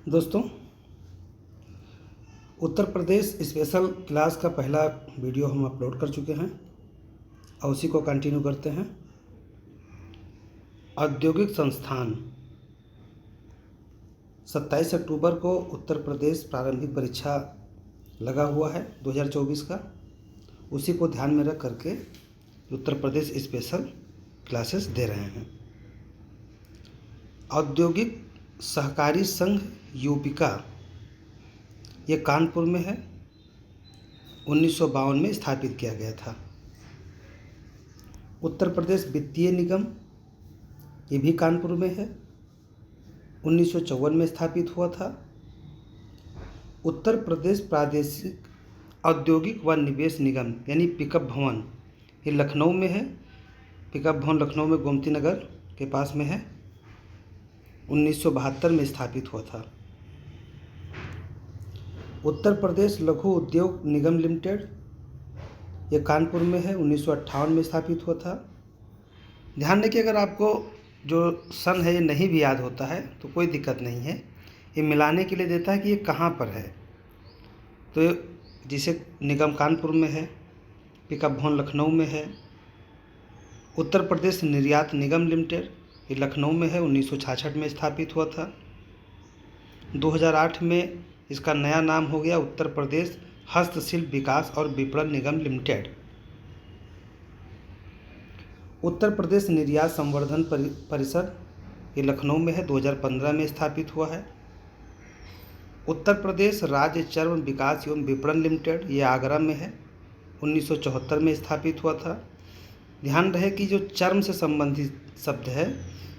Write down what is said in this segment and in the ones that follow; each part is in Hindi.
दोस्तों, उत्तर प्रदेश स्पेशल क्लास का पहला वीडियो हम अपलोड कर चुके हैं और उसी को कंटिन्यू करते हैं। औद्योगिक संस्थान 27 अक्टूबर को उत्तर प्रदेश प्रारंभिक परीक्षा लगा हुआ है 2024 का। उसी को ध्यान में रख करके उत्तर प्रदेश स्पेशल क्लासेस दे रहे हैं। औद्योगिक सहकारी संघ यूपिका ये कानपुर में है। 1952 में स्थापित किया गया था। उत्तर प्रदेश वित्तीय निगम ये भी कानपुर में है। 1954 में स्थापित हुआ था। उत्तर प्रदेश प्रादेशिक औद्योगिक व निवेश निगम यानी पिकअप भवन ये लखनऊ में है। पिकअप भवन लखनऊ में गोमती नगर के पास में है। 1972 में स्थापित हुआ था। उत्तर प्रदेश लघु उद्योग निगम लिमिटेड ये कानपुर में है। 1958 में स्थापित हुआ था। ध्यान दें कि अगर आपको जो सन है ये नहीं भी याद होता है तो कोई दिक्कत नहीं है। ये मिलाने के लिए देता है कि ये कहाँ पर है। तो जिसे निगम कानपुर में है, पिकअप भवन लखनऊ में है। उत्तर प्रदेश निर्यात निगम लिमिटेड ये लखनऊ में है। 1966 में स्थापित हुआ था। 2008 में इसका नया नाम हो गया उत्तर प्रदेश हस्तशिल्प विकास और विपणन निगम लिमिटेड। उत्तर प्रदेश निर्यात संवर्धन परिषद ये लखनऊ में है। 2015 में स्थापित हुआ है। उत्तर प्रदेश राज्य चर्म विकास एवं विपणन लिमिटेड ये आगरा में है। 1974 में स्थापित हुआ था। ध्यान रहे कि जो चर्म से संबंधित शब्द है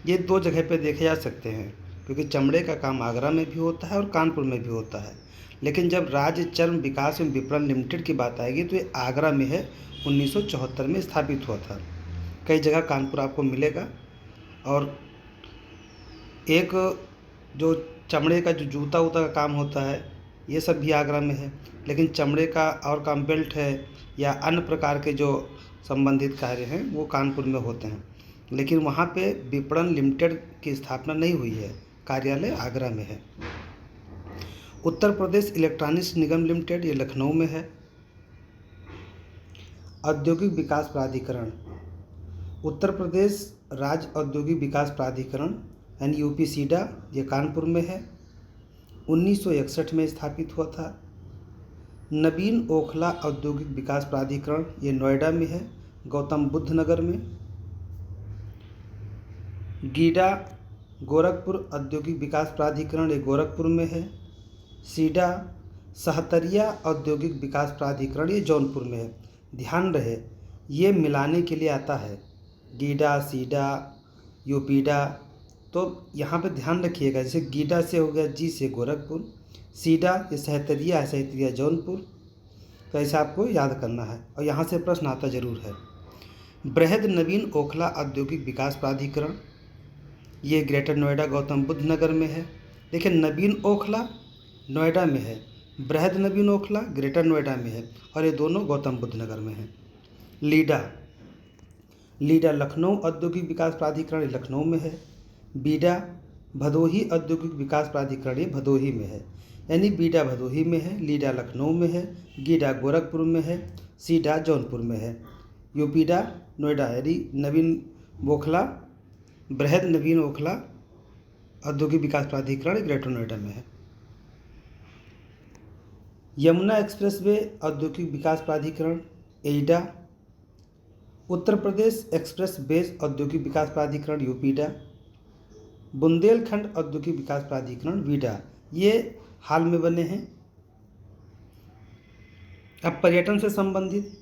ये दो जगह पे देखे जा सकते हैं, क्योंकि चमड़े का काम आगरा में भी होता है और कानपुर में भी होता है। लेकिन जब राज्य चर्म विकास एवं विपणन लिमिटेड की बात आएगी तो ये आगरा में है। 1974 में स्थापित हुआ था। कई जगह कानपुर आपको मिलेगा। और एक जो चमड़े का जो जूता वूता का काम होता है ये सब भी आगरा में है। लेकिन चमड़े का और काम बेल्ट है या अन्य प्रकार के जो संबंधित कार्य हैं वो कानपुर में होते हैं। लेकिन वहाँ पे विपणन लिमिटेड की स्थापना नहीं हुई है। कार्यालय आगरा में है। उत्तर प्रदेश इलेक्ट्रॉनिक्स निगम लिमिटेड ये लखनऊ में है। औद्योगिक विकास प्राधिकरण उत्तर प्रदेश राज्य औद्योगिक विकास प्राधिकरण यानी यूपीसीडा ये कानपुर में है। 1961 में स्थापित हुआ था। नवीन ओखला औद्योगिक विकास प्राधिकरण ये नोएडा में है, गौतम बुद्ध नगर में। गीडा गोरखपुर औद्योगिक विकास प्राधिकरण ये गोरखपुर में है। सीडा सहतरिया औद्योगिक विकास प्राधिकरण ये जौनपुर में है। ध्यान रहे ये मिलाने के लिए आता है गीडा, सीडा, यूपीडा। तो यहाँ पे ध्यान रखिएगा, जैसे गीडा से हो गया जी से गोरखपुर, सीडा ये सहतरिया है, सहतरिया जौनपुर। तो ऐसा आपको याद करना है और यहाँ से प्रश्न आता जरूर है। बृहद नवीन ओखला औद्योगिक विकास प्राधिकरण ये ग्रेटर नोएडा गौतम बुद्ध नगर में है। लेकिन नवीन ओखला नोएडा में है, बृहद नवीन ओखला ग्रेटर नोएडा में है और ये दोनों गौतम बुद्ध नगर में है। लीडा लखनऊ औद्योगिक विकास प्राधिकरण ये लखनऊ में है। बीडा भदोही औद्योगिक विकास प्राधिकरण ये भदोही में है। यानी बीडा भदोही में है, लीडा लखनऊ में है, गीडा गोरखपुर में है, सीडा जौनपुर में है। यूपीडा नोएडा यानी नवीन ओखला बृहद नवीन ओखला औद्योगिक विकास प्राधिकरण ग्रेटर नोएडा में है। यमुना एक्सप्रेसवे औद्योगिक विकास प्राधिकरण एईडा। उत्तर प्रदेश एक्सप्रेस वेज औद्योगिक विकास प्राधिकरण यूपीडा। बुंदेलखंड औद्योगिक विकास प्राधिकरण वीडा ये हाल में बने हैं। अब पर्यटन से संबंधित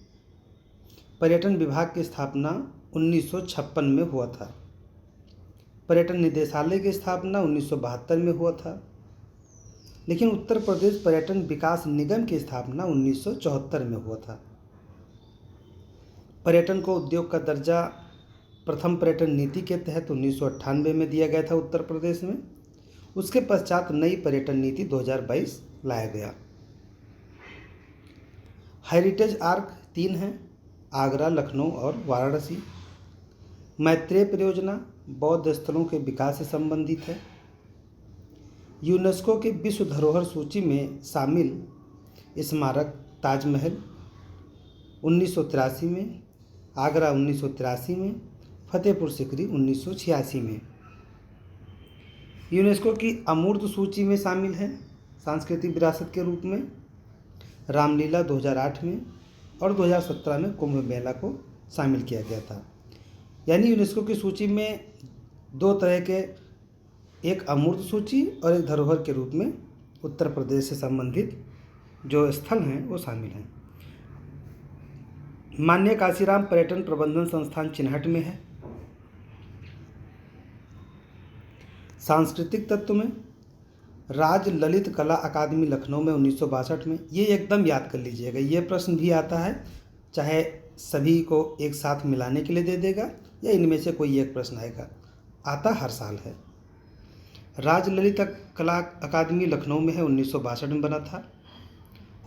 पर्यटन विभाग की स्थापना 1956 में हुआ था। पर्यटन निदेशालय की स्थापना 1972 में हुआ था। लेकिन उत्तर प्रदेश पर्यटन विकास निगम की स्थापना 1974 में हुआ था। पर्यटन को उद्योग का दर्जा प्रथम पर्यटन नीति के तहत 1998 में दिया गया था उत्तर प्रदेश में। उसके पश्चात नई पर्यटन नीति 2022 लाया गया। हेरिटेज आर्क 3 हैं, आगरा, लखनऊ और वाराणसी। मैत्रेय परियोजना बौद्ध स्थलों के विकास से संबंधित है। यूनेस्को के विश्व धरोहर सूची में शामिल स्मारक ताजमहल 1983 में, आगरा 1983 में, फतेहपुर सिकरी 1986 में। यूनेस्को की अमूर्त सूची में शामिल है सांस्कृतिक विरासत के रूप में रामलीला 2008 में और 2017 में कुंभ मेला को शामिल किया गया था। यानी यूनेस्को की सूची में दो तरह के, एक अमूर्त सूची और एक धरोहर के रूप में उत्तर प्रदेश से संबंधित जो स्थल हैं वो शामिल हैं। माननीय काशीराम पर्यटन प्रबंधन संस्थान चिन्हट में है। सांस्कृतिक तत्व में राज ललित कला अकादमी लखनऊ में 1962 में, ये एकदम याद कर लीजिएगा, ये प्रश्न भी आता है, चाहे सभी को एक साथ मिलाने के लिए दे देगा या इनमें से कोई एक प्रश्न आएगा, आता हर साल है। राज ललित कला अकादमी लखनऊ में है, 1962 में बना था।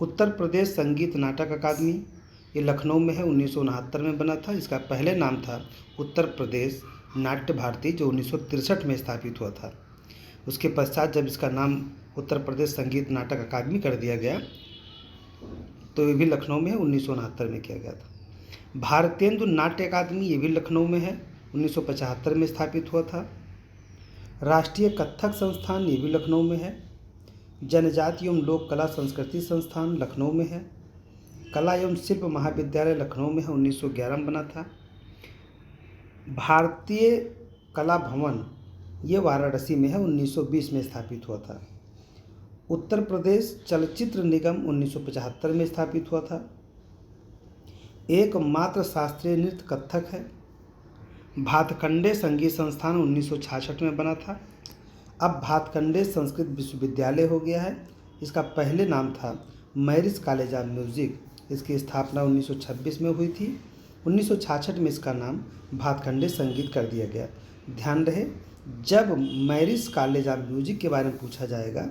उत्तर प्रदेश संगीत नाटक अकादमी ये लखनऊ में है, 1969 में बना था। इसका पहले नाम था उत्तर प्रदेश नाट्य भारती जो 1963 में स्थापित हुआ था। उसके पश्चात जब इसका नाम उत्तर प्रदेश संगीत नाटक अकादमी कर दिया गया तो ये भी लखनऊ में है, 1969 में किया गया था। भारतेंदु नाट्य अकादमी ये भी लखनऊ में है, 1975 में स्थापित हुआ था। राष्ट्रीय कथक संस्थान ये भी लखनऊ में है। जनजाति एवं लोक कला संस्कृति संस्थान लखनऊ में है। कला एवं शिल्प महाविद्यालय लखनऊ में है, 1911 में बना था। भारतीय कला भवन ये वाराणसी में है, 1920 में स्थापित हुआ था। उत्तर प्रदेश चलचित्र निगम 1975 में स्थापित हुआ था। एकमात्र शास्त्रीय नृत्य कथक है। भातखंडे संगीत संस्थान 1966 में बना था। अब भातखंडे संस्कृत विश्वविद्यालय हो गया है। इसका पहले नाम था मैरिज कॉलेज ऑफ म्यूजिक। इसकी स्थापना 1926 में हुई थी। 1966 में इसका नाम भातखंडे संगीत कर दिया गया। ध्यान रहे, जब मैरिज कॉलेज ऑफ म्यूजिक के बारे में पूछा जाएगा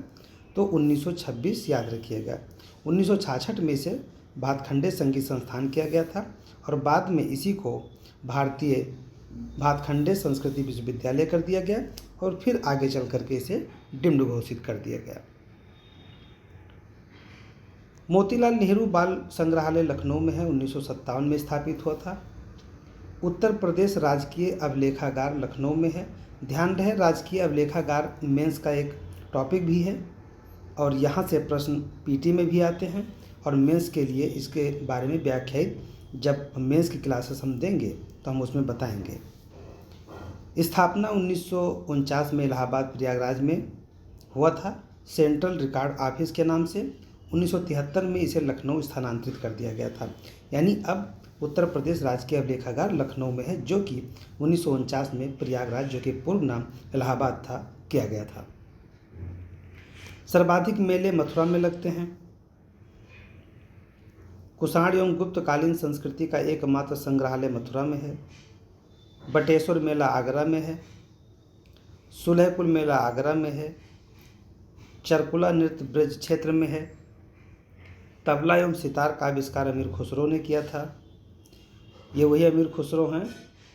तो 1926 याद रखिएगा। 1966 में इसे भातखंडे संगीत संस्थान किया गया था और बाद में इसी को भारतीय भातखंडे संस्कृति विश्वविद्यालय कर दिया गया और फिर आगे चल करके इसे डीम्ड घोषित कर दिया गया। मोतीलाल नेहरू बाल संग्रहालय लखनऊ में है, 1957 में स्थापित हुआ था। उत्तर प्रदेश राजकीय अभिलेखागार लखनऊ में है। ध्यान रहे, राजकीय अभिलेखागार मेंस का एक टॉपिक भी है और यहाँ से प्रश्न पीटी में भी आते हैं और मेंस के लिए इसके बारे में व्याख्यायित जब मेंस की क्लासेस हम देंगे तो हम उसमें बताएंगे। स्थापना 1949 में इलाहाबाद प्रयागराज में हुआ था, सेंट्रल रिकॉर्ड ऑफिस के नाम से। 1973 में इसे लखनऊ स्थानांतरित कर दिया गया था। यानी अब उत्तर प्रदेश राजकीय अभिलेखागार लखनऊ में है, जो कि 1949 में प्रयागराज, जो कि पूर्व नाम इलाहाबाद था, किया गया था। सर्वाधिक मेले मथुरा में लगते हैं। कुषाण एवं गुप्तकालीन संस्कृति का एकमात्र संग्रहालय मथुरा में है। बटेश्वर मेला आगरा में है। सुलहपुर मेला आगरा में है। चरकुला नृत्य ब्रज क्षेत्र में है। तबला एवं सितार का आविष्कार अमीर खुसरो ने किया था। ये वही अमीर खुसरो हैं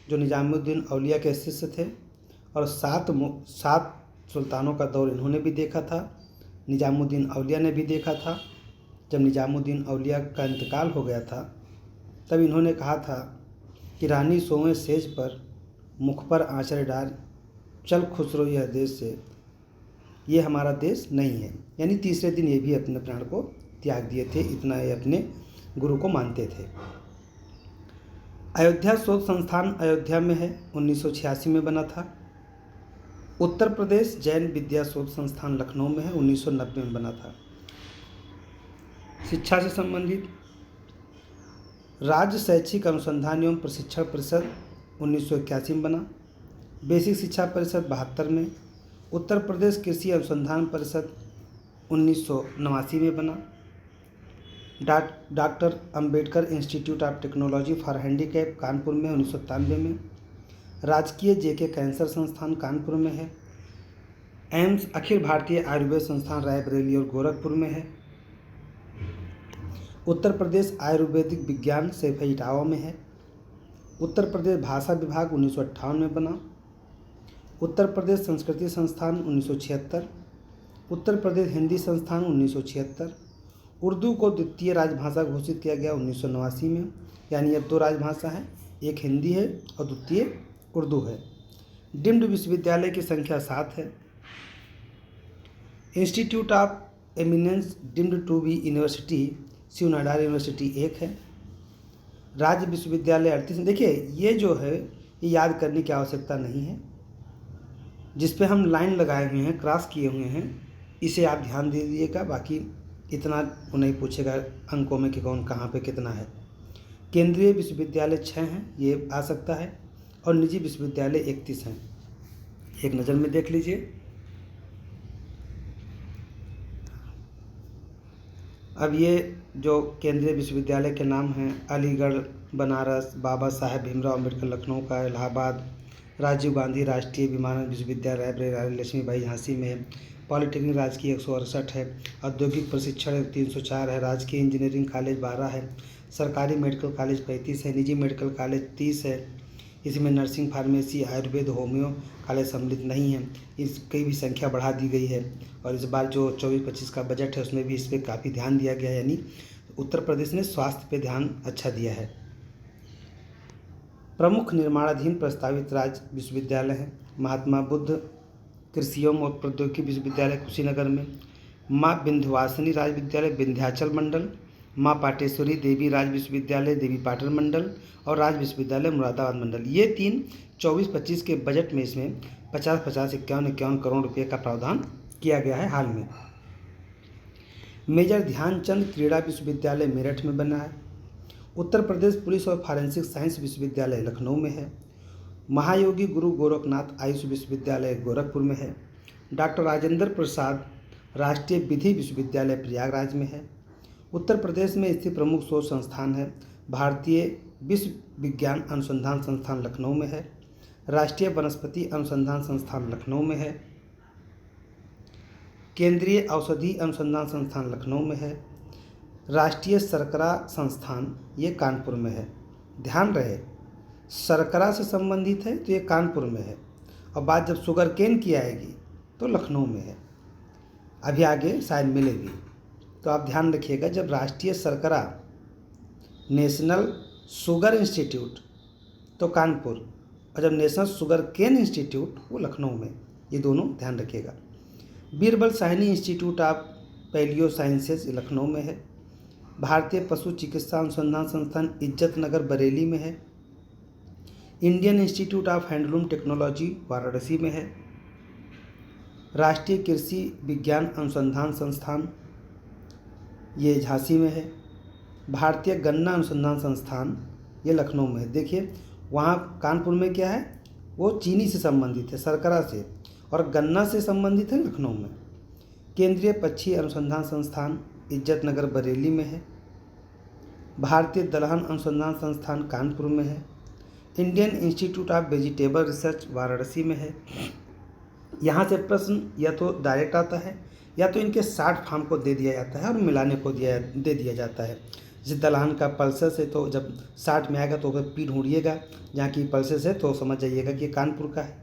जो निजामुद्दीन औलिया के शिष्य थे और सात सुल्तानों का दौर इन्होंने भी देखा था। निजामुद्दीन औलिया ने भी देखा था। जब निजामुद्दीन औलिया का इंतकाल हो गया था तब इन्होंने कहा था कि रानी सोए सेज पर मुख पर आंचल डाल, चल खुसरो यह देश से, ये हमारा देश नहीं है। यानी तीसरे दिन ये भी अपने प्राण को त्याग दिए थे, इतना ये अपने गुरु को मानते थे। अयोध्या शोध संस्थान अयोध्या में है, 1986 में बना था। उत्तर प्रदेश जैन विद्या शोध संस्थान लखनऊ में है, 1990 में बना था। शिक्षा से संबंधित राज्य शैक्षिक अनुसंधान एवं प्रशिक्षण परिषद 1981 में बना। बेसिक शिक्षा परिषद 72 में। उत्तर प्रदेश कृषि अनुसंधान परिषद 1989 में बना। Doctor Ambedkar institute of technology for handicap Kanpur में 1997 में। राजकीय जेके कैंसर संस्थान कानपुर में है। एम्स अखिल भारतीय आयुर्वेद संस्थान रायबरेली और गोरखपुर में है। उत्तर प्रदेश आयुर्वेदिक विज्ञान सैफई इटावा में है। उत्तर प्रदेश भाषा विभाग 1958 में बना। उत्तर प्रदेश संस्कृति संस्थान 1976। उत्तर प्रदेश हिंदी संस्थान 1976। उर्दू को द्वितीय राजभाषा घोषित किया गया 1989 में, यानी अब 2 राजभाषा हैं, एक हिंदी है और द्वितीय उर्दू है। डीम्ड विश्वविद्यालय की संख्या 7 है। Institute of eminence deemed to be university Shiv Nadar university 1 है। राज्य विश्वविद्यालय 38। देखिए ये जो है ये याद करने की आवश्यकता नहीं है, जिस पे हम लाइन लगाए हुए हैं, क्रॉस किए हुए हैं, इसे आप ध्यान दे दीजिएगा। बाकी इतना वो नहीं पूछेगा अंकों में कि कौन कहाँ पे कितना है। केंद्रीय विश्वविद्यालय 6 हैं, ये आ सकता है, और निजी विश्वविद्यालय 31 हैं। एक नज़र में देख लीजिए। अब ये जो केंद्रीय विश्वविद्यालय के नाम हैं, अलीगढ़, बनारस, बाबा साहेब भीमराव अम्बेडकर लखनऊ का, इलाहाबाद, राजीव गांधी राष्ट्रीय विमानन विश्वविद्यालय रायबरेली, रानी लक्ष्मीबाई झांसी में है, पॉलिटेक्निक राजकीय 168 है, औद्योगिक प्रशिक्षण 304 है, राजकीय इंजीनियरिंग कॉलेज 12 है, सरकारी मेडिकल कॉलेज 35 है, निजी मेडिकल कॉलेज 30 है। इसमें nursing, pharmacy, Ayurveda, homeo college सम्मिलित नहीं है। इसकी भी संख्या बढ़ा दी गई है, और इस बार जो 24-25 का बजट है उसमें भी इस पर काफ़ी ध्यान दिया गया है, यानी उत्तर प्रदेश ने स्वास्थ्य पे ध्यान अच्छा दिया है। प्रमुख निर्माणाधीन प्रस्तावित राज्य विश्वविद्यालय हैं। महात्मा बुद्ध कृषि एवं प्रौद्योगिकी विश्वविद्यालय कुशीनगर में, माँ विंध्यवासिनी राज विद्यालय विंध्याचल मंडल, माँ पाटेश्वरी देवी राज विश्वविद्यालय देवी पाटन मंडल, और राज विश्वविद्यालय मुरादाबाद मंडल। ये 3 24-25 के बजट में इसमें 50-50, 51-51 करोड़ रुपये का प्रावधान किया गया है हाल में। मेजर ध्यानचंद क्रीड़ा विश्वविद्यालय मेरठ में बना है। उत्तर प्रदेश पुलिस और फॉरेंसिक साइंस विश्वविद्यालय लखनऊ में है। महायोगी गुरु गोरखनाथ आयुष विश्वविद्यालय गोरखपुर में है। डॉक्टर राजेंद्र प्रसाद राष्ट्रीय विधि विश्वविद्यालय प्रयागराज में है। उत्तर प्रदेश में स्थित प्रमुख शोध संस्थान है, भारतीय विश्व विज्ञान अनुसंधान संस्थान लखनऊ में है, राष्ट्रीय वनस्पति अनुसंधान संस्थान लखनऊ में है, केंद्रीय औषधि अनुसंधान संस्थान लखनऊ में है, राष्ट्रीय शर्करा संस्थान ये कानपुर में है। ध्यान रहे शर्करा से संबंधित है तो ये कानपुर में है, और बात जब शुगर केन की आएगी तो लखनऊ में है। अभी आगे शायद मिलेगी, तो आप ध्यान रखिएगा। जब राष्ट्रीय शर्करा नेशनल शुगर इंस्टीट्यूट तो कानपुर, और जब नेशनल शुगर केन इंस्टीट्यूट वो लखनऊ में, ये दोनों ध्यान रखिएगा। Birbal Sahni institute of palaeo sciences Lucknow में है। भारतीय पशु चिकित्सा अनुसंधान संस्थान इज्जत नगर बरेली में है। Indian institute of handloom technology Varanasi में है। राष्ट्रीय कृषि विज्ञान अनुसंधान संस्थान ये झांसी में है। भारतीय गन्ना अनुसंधान संस्थान ये लखनऊ में है। देखिए वहाँ कानपुर में क्या है, वो चीनी से संबंधित है, शर्करा से, और गन्ना से संबंधित है लखनऊ में। केंद्रीय पक्षी अनुसंधान संस्थान इज्जत नगर बरेली में है। भारतीय दलहन अनुसंधान संस्थान कानपुर में है। Indian institute of vegetable research Varanasi में है। यहाँ से प्रश्न या तो डायरेक्ट आता है या तो इनके 60 फार्म को दे दिया जाता है और मिलाने को दे दिया जाता है। जैसे दलहन का पल्सेस है तो जब 60 में आएगा तो पी ढूंढिएगा, जहाँ की पल्सेस है तो समझ जाइएगा कि कानपुर का है।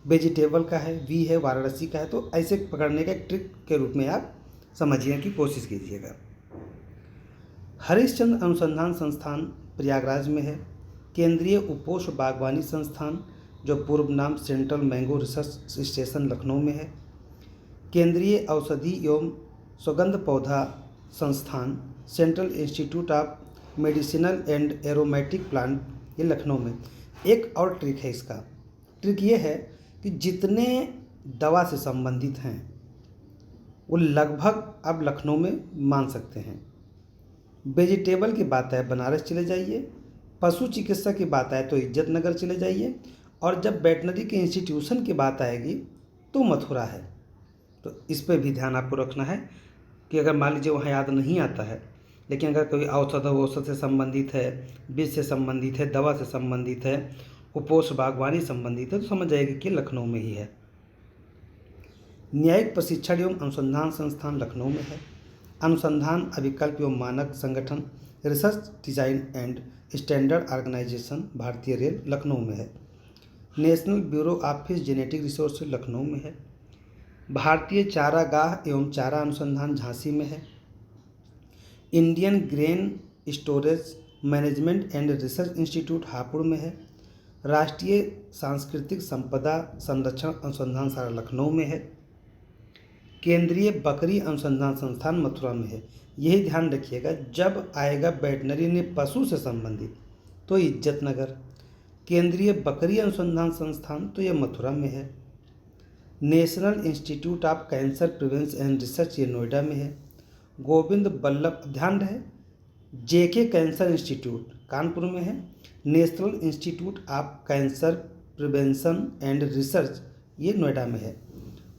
वेजिटेबल का है, वी है, वाराणसी का है, तो ऐसे पकड़ने का एक ट्रिक के रूप में आप समझिए की कोशिश कीजिएगा। हरिश्चंद्र अनुसंधान संस्थान प्रयागराज में है। केंद्रीय उपोष बागवानी संस्थान जो पूर्व नाम central mango research station Lucknow में है। केंद्रीय औषधि एवं सुगंध पौधा संस्थान central institute of medicinal and aromatic plant ये लखनऊ में। एक और ट्रिक है इसका, ट्रिक ये है कि जितने दवा से संबंधित हैं वो लगभग अब लखनऊ में मान सकते हैं। वेजिटेबल की बात है बनारस चले जाइए, पशु चिकित्सा की बात आए तो इज्जत नगर चले जाइए, और जब वेटनरी के इंस्टीट्यूशन की बात आएगी तो मथुरा है। तो इस पर भी ध्यान आपको रखना है कि अगर मान लीजिए वहाँ याद नहीं आता है, लेकिन अगर कोई औषध से संबंधित है, बीज से संबंधित है, दवा से संबंधित है, उपोष बागवानी संबंधित है, तो समझ जाएगी कि लखनऊ में ही है। न्यायिक प्रशिक्षण एवं अनुसंधान संस्थान लखनऊ में है। अनुसंधान अभिकल्प एवं मानक संगठन research design and standard organization भारतीय रेल लखनऊ में है। National bureau of fish genetic resource Lucknow में है। भारतीय चारागाह एवं चारा अनुसंधान झांसी में है। Indian grain storage management and research institute Hapur में है। राष्ट्रीय सांस्कृतिक संपदा संरक्षण अनुसंधानशाला लखनऊ में है। केंद्रीय बकरी अनुसंधान संस्थान मथुरा में है। यही ध्यान रखिएगा, जब आएगा वेटनरी ने पशु से संबंधित तो इज्जत नगर, केंद्रीय बकरी अनुसंधान संस्थान तो यह मथुरा में है। National institute of cancer prevention and research ये नोएडा में है। गोविंद बल्लभ, ध्यान रहे, जेके कैंसर इंस्टीट्यूट कानपुर में है। National institute of cancer prevention and research ये नोएडा में है।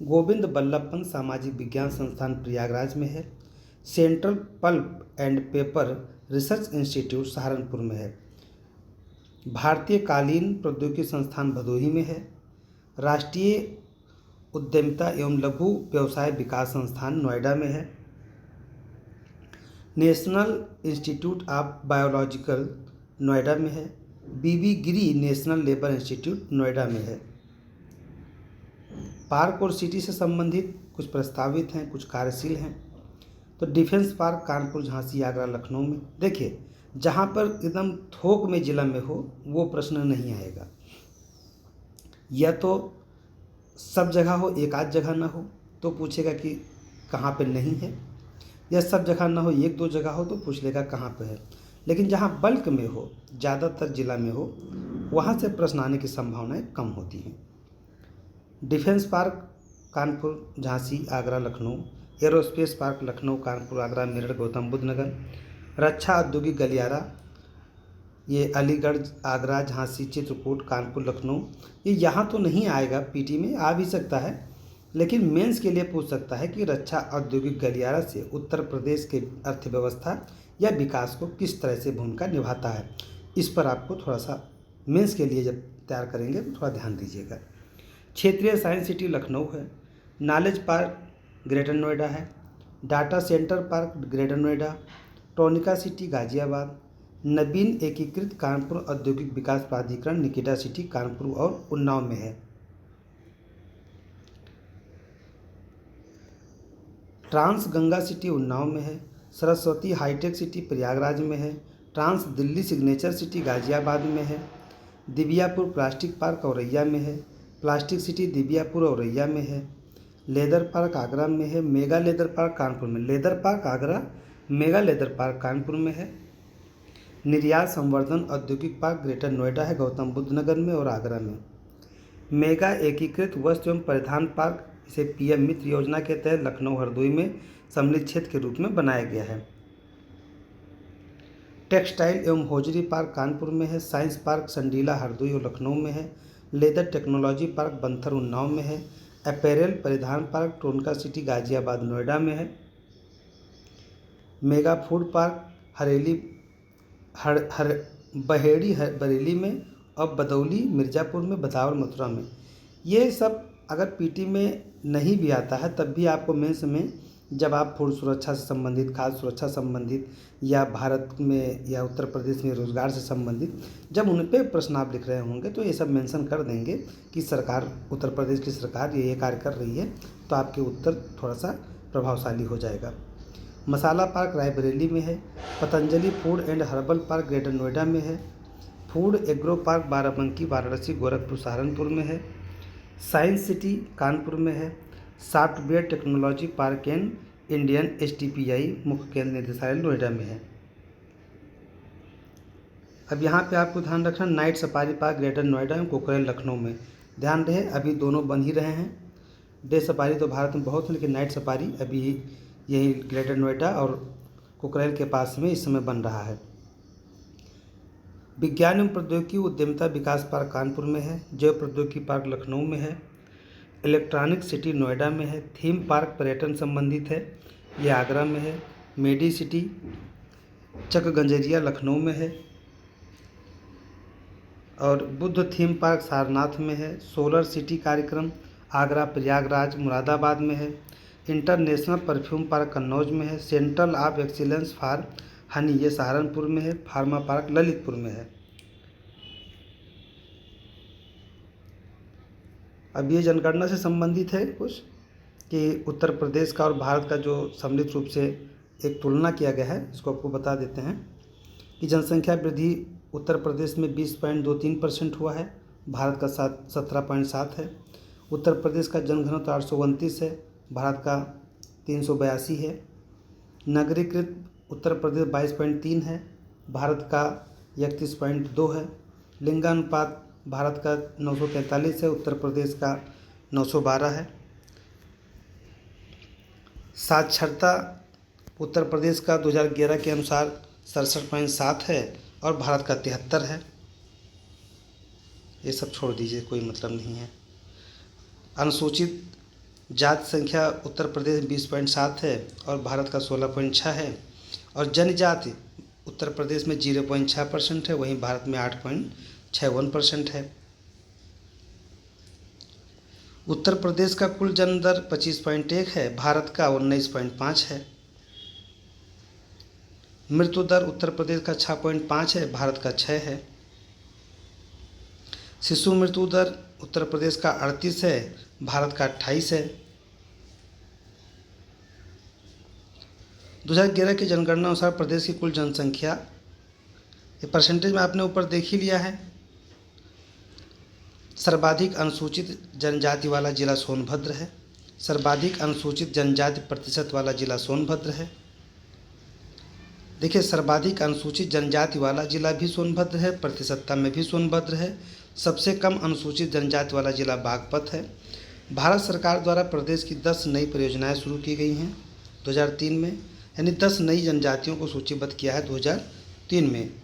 गोविंद बल्लभ पंत सामाजिक विज्ञान संस्थान प्रयागराज में है। Central pulp and paper research institute Saharanpur में है। भारतीय कालीन प्रौद्योगिकी संस्थान भदोही में है। राष्ट्रीय उद्यमिता एवं लघु व्यवसाय विकास संस्थान नोएडा में है। National institute of biological Noida में है। बीबी गिरी नेशनल लेबर इंस्टीट्यूट नोएडा में है। पार्क और सिटी से संबंधित कुछ प्रस्तावित हैं, कुछ कार्यशील हैं। तो डिफेंस पार्क कानपुर, झांसी, आगरा, लखनऊ में। देखिए, जहाँ पर एकदम थोक में जिला में हो वो प्रश्न नहीं आएगा, या तो सब जगह हो, एक आध जगह ना हो तो पूछेगा कि कहाँ पे नहीं है, या सब जगह ना हो, एक दो जगह हो तो पूछ लेगा कहाँ पे है। लेकिन जहाँ बल्क में हो, ज़्यादातर जिला में हो, वहाँ से प्रश्न आने की संभावनाएं कम होती हैं। Defence park Kanpur, Jhansi, Agra, Lucknow. Aerospace park Lucknow, Kanpur, Agra, Meerut, Gautam Buddh Nagar. रक्षा औद्योगिक गलियारा ये अलीगढ़, आगरा, झांसी, चित्रकूट, कानपुर, लखनऊ। ये यहाँ तो नहीं आएगा, पीटी में आ भी सकता है, लेकिन मेंस के लिए पूछ सकता है कि रक्षा औद्योगिक गलियारा से उत्तर प्रदेश के अर्थव्यवस्था या विकास को किस तरह से भूमिका निभाता है। इस पर आपको थोड़ा सा मेंस के लिए जब तैयार करेंगे तो थोड़ा ध्यान दीजिएगा। क्षेत्रीय साइंस सिटी लखनऊ है। नॉलेज पार्क ग्रेटर नोएडा है। Data centre park greater Noida. Tronica city Ghaziabad. नवीन एकीकृत कानपुर औद्योगिक विकास प्राधिकरण निकिता सिटी कानपुर और उन्नाव में है। ट्रांस गंगा सिटी उन्नाव में है। सरस्वती हाईटेक सिटी प्रयागराज में है। Trans Delhi signature city Ghaziabad में है। दिव्यापुर प्लास्टिक पार्क औरैया में है। प्लास्टिक सिटी दिव्यापुर औरैया में है। लेदर पार्क आगरा में है। मेगा लेदर पार्क कानपुर में। Leather park Agra, mega leather park Kanpur में है। निर्यात संवर्धन औद्योगिक पार्क ग्रेटर नोएडा है, गौतम बुद्ध नगर में और आगरा में। मेगा एकीकृत वस्त्र एवं परिधान पार्क, इसे पीएम मित्र योजना के तहत लखनऊ हरदोई में सम्मिलित क्षेत्र के रूप में बनाया गया है। टेक्सटाइल एवं हौजरी पार्क कानपुर में है। साइंस पार्क संडीला हरदोई और लखनऊ में है। Leather technology park Banthar Unnao में है। अपैरल परिधान पार्क टोनका सिटी गाजियाबाद नोएडा में है। Mega food park Baheri Bareilly में और बदौली मिर्ज़ापुर में, बदावर मथुरा में। ये सब अगर पीटी में नहीं भी आता है तब भी आपको मेंस में जब आप फूड सुरक्षा से संबंधित, खाद्य सुरक्षा संबंधित या भारत में या उत्तर प्रदेश में रोजगार से संबंधित जब उन पे प्रश्न आप लिख रहे होंगे तो ये सब मेंशन कर देंगे कि सरकार, उत्तर प्रदेश की सरकार ये कार्य कर रही है, तो आपके उत्तर थोड़ा सा प्रभावशाली हो जाएगा। मसाला पार्क रायबरेली में है। Patanjali food and herbal park greater Noida में है। Food agro park Barabanki, Varanasi, Gorakhpur, Saharanpur में है। साइंस सिटी कानपुर में है। Software technology park and Indian STPI मुख्य केंद्र निदेशालय नोएडा में है। अब यहाँ पे आपको ध्यान रखना, night safari park greater Noida एवं कोकरेल लखनऊ में। ध्यान रहे, अभी दोनों बन ही रहे हैं। डे सफारी तो भारत में बहुत है, लेकिन नाइट सफारी अभी यही ग्रेटर नोएडा और कोकरेल के पास में इस समय बन रहा है। विज्ञान एवं प्रौद्योगिकी उद्यमिता विकास पार्क कानपुर में है। जैव प्रौद्योगिकी पार्क लखनऊ में है। इलेक्ट्रॉनिक सिटी नोएडा में है। थीम पार्क पर्यटन संबंधित है, ये आगरा में है। मेडी सिटी चकगंजरिया लखनऊ में है और बुद्ध थीम पार्क सारनाथ में है। सोलर सिटी कार्यक्रम आगरा, प्रयागराज, मुरादाबाद में है। इंटरनेशनल परफ्यूम पार्क कन्नौज में है। Central of excellence for Honey ये सहारनपुर में है। फार्मा पार्क ललितपुर में है। अब ये जनगणना से संबंधित है कुछ कि उत्तर प्रदेश का और भारत का जो सम्मिलित रूप से एक तुलना किया गया है, इसको आपको बता देते हैं कि जनसंख्या वृद्धि उत्तर प्रदेश में 20.23% हुआ है, भारत का 17.7 है। उत्तर प्रदेश का जनघनत्व 829 है, भारत का 382 है। नगरीकृत उत्तर प्रदेश 22.3 है, भारत का 31.2 है। लिंगानुपात भारत का 943 है, उत्तर प्रदेश का 912 है। साक्षरता उत्तर प्रदेश का 2011 के अनुसार 67.7 है और भारत का 73 है। ये सब छोड़ दीजिए, कोई मतलब नहीं है। अनुसूचित जाति संख्या उत्तर प्रदेश 20.7 है और भारत का 16.6 है। और जनजाति उत्तर प्रदेश में 0.6% है, वहीं भारत में 8.61% है। उत्तर प्रदेश का कुल जन्म दर 25.1 है, भारत का 19.5 है। मृत्यु दर उत्तर प्रदेश का 6.5 है, भारत का 6 है। शिशु मृत्यु दर उत्तर प्रदेश का 38 है, भारत का 28 है। 2011 की जनगणना अनुसार प्रदेश की कुल जनसंख्या, ये परसेंटेज में आपने ऊपर देख ही लिया है। सर्वाधिक अनुसूचित जनजाति वाला जिला सोनभद्र है। सर्वाधिक अनुसूचित जनजाति प्रतिशत वाला जिला सोनभद्र है। देखिए, सर्वाधिक अनुसूचित जनजाति वाला जिला भी सोनभद्र है, प्रतिशतता में भी सोनभद्र है। सबसे कम अनुसूचित जनजाति वाला जिला बागपत है। भारत सरकार द्वारा प्रदेश की 10 नई परियोजनाएं शुरू की गई हैं 2003 में, यानी 10 नई जनजातियों को सूचीबद्ध किया है 2003 में।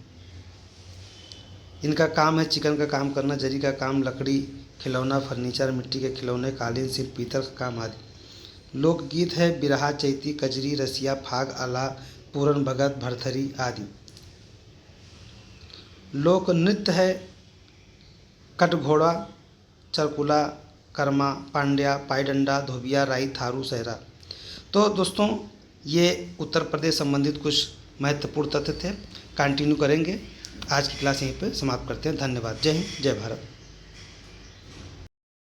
इनका काम है चिकन का काम करना, जरी का काम, लकड़ी, खिलौना, फर्नीचर, मिट्टी के खिलौने, कालीन, शिल्प, पीतल का काम आदि। लोकगीत है बिरहा, चैती, कजरी, रसिया, फाग, आला, पूरन भगत, भरथरी आदि। लोक नृत्य है कटघोड़ा, चरकुला, कर्मा, पांड्या, पाईडंडा, धोबिया, राई, थारू, सहरा। तो दोस्तों, ये उत्तर प्रदेश संबंधित कुछ महत्वपूर्ण तथ्य थे। कंटिन्यू करेंगे। आज की क्लास यहीं पर समाप्त करते हैं। धन्यवाद। जय हिंद, जय भारत।